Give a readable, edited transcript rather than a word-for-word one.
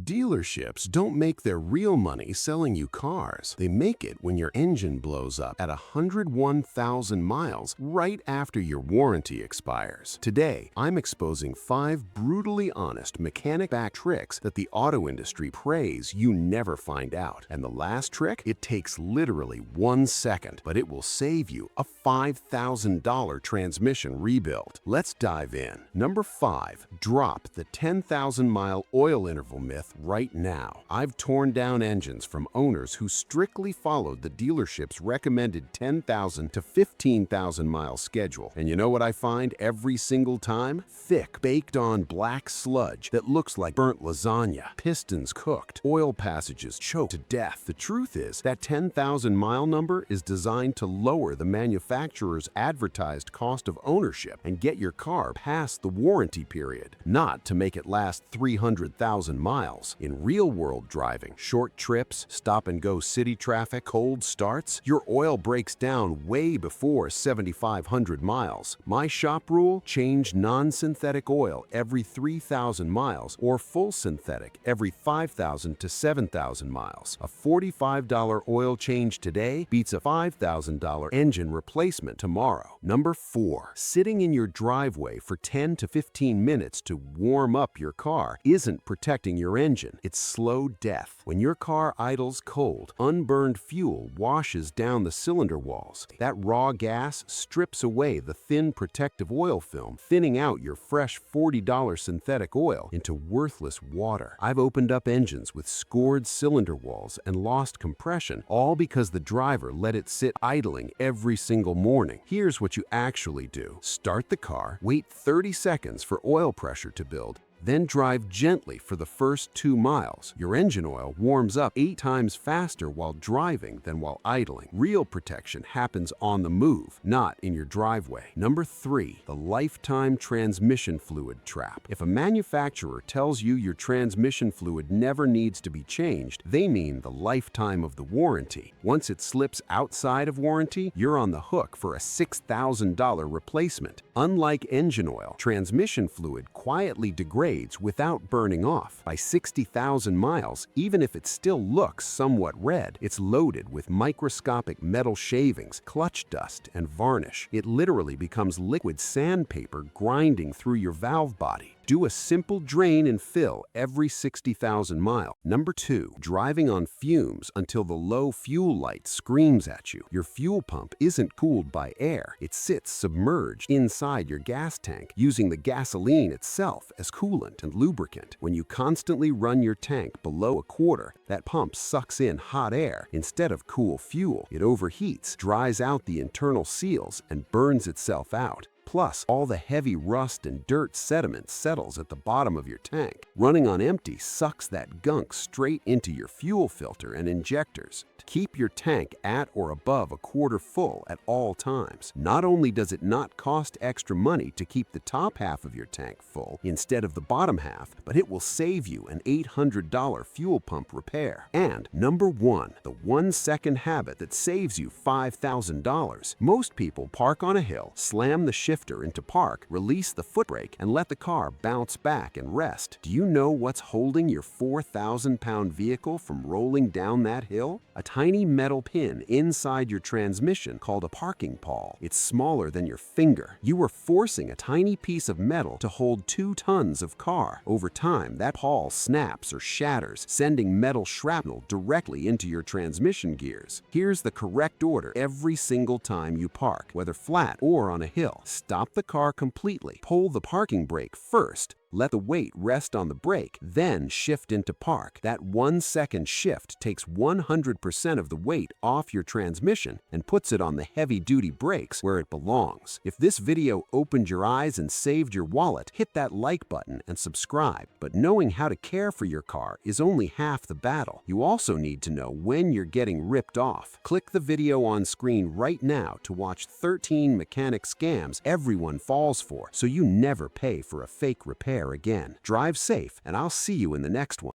Dealerships don't make their real money selling you cars. They make it when your engine blows up at 101,000 miles right after your warranty expires. Today, I'm exposing 5 brutally honest mechanic-backed tricks that the auto industry prays you never find out. And the last trick? It takes literally 1 second, but it will save you a $5,000 transmission rebuild. Let's dive in. Number 5. Drop the 10,000-mile oil interval myth right now. I've torn down engines from owners who strictly followed the dealership's recommended 10,000 to 15,000 mile schedule. And you know what I find every single time? Thick, baked-on black sludge that looks like burnt lasagna, pistons cooked, oil passages choked to death. The truth is that 10,000 mile number is designed to lower the manufacturer's advertised cost of ownership and get your car past the warranty period, not to make it last 300,000 miles. In real-world driving, short trips, stop-and-go city traffic, cold starts, your oil breaks down way before 7,500 miles. My shop rule? Change non-synthetic oil every 3,000 miles or full synthetic every 5,000 to 7,000 miles. A $45 oil change today beats a $5,000 engine replacement tomorrow. Number 4. Sitting in your driveway for 10 to 15 minutes to warm up your car isn't protecting your engine. It's slow death. When your car idles cold, unburned fuel washes down the cylinder walls. That raw gas strips away the thin protective oil film, thinning out your fresh $40 synthetic oil into worthless water. I've opened up engines with scored cylinder walls and lost compression, all because the driver let it sit idling every single morning. Here's what you actually do. Start the car, wait 30 seconds for oil pressure to build, then drive gently for the first 2 miles. Your engine oil warms up 8 times faster while driving than while idling. Real protection happens on the move, not in your driveway. Number 3. The lifetime transmission fluid trap. If a manufacturer tells you your transmission fluid never needs to be changed, they mean the lifetime of the warranty. Once it slips outside of warranty, you're on the hook for a $6,000 replacement. Unlike engine oil, transmission fluid quietly degrades without burning off. By 60,000 miles, even if it still looks somewhat red, it's loaded with microscopic metal shavings, clutch dust, and varnish. It literally becomes liquid sandpaper grinding through your valve body. Do a simple drain and fill every 60,000 miles. Number 2. Driving on fumes until the low fuel light screams at you. Your fuel pump isn't cooled by air. It sits submerged inside your gas tank, using the gasoline itself as coolant and lubricant. When you constantly run your tank below a quarter, that pump sucks in hot air instead of cool fuel. It overheats, dries out the internal seals, and burns itself out. Plus, all the heavy rust and dirt sediment settles at the bottom of your tank. Running on empty sucks that gunk straight into your fuel filter and injectors. To keep your tank at or above a quarter full at all times. Not only does it not cost extra money to keep the top half of your tank full instead of the bottom half, but it will save you an $800 fuel pump repair. And number 1, the 1-second habit that saves you $5,000. Most people park on a hill, slam the shifter into park, release the foot brake, and let the car bounce back and rest. Do you know what's holding your 4,000-pound vehicle from rolling down that hill? A tiny metal pin inside your transmission called a parking pawl. It's smaller than your finger. You are forcing a tiny piece of metal to hold 2 tons of car. Over time, that pawl snaps or shatters, sending metal shrapnel directly into your transmission gears. Here's the correct order every single time you park, whether flat or on a hill. Stop the car completely. Pull the parking brake first. Let the weight rest on the brake, then shift into park. That 1-second shift takes 100% of the weight off your transmission and puts it on the heavy-duty brakes where it belongs. If this video opened your eyes and saved your wallet, hit that like button and subscribe. But knowing how to care for your car is only half the battle. You also need to know when you're getting ripped off. Click the video on screen right now to watch 13 mechanic scams everyone falls for, so you never pay for a fake repair again. Drive safe, and I'll see you in the next one.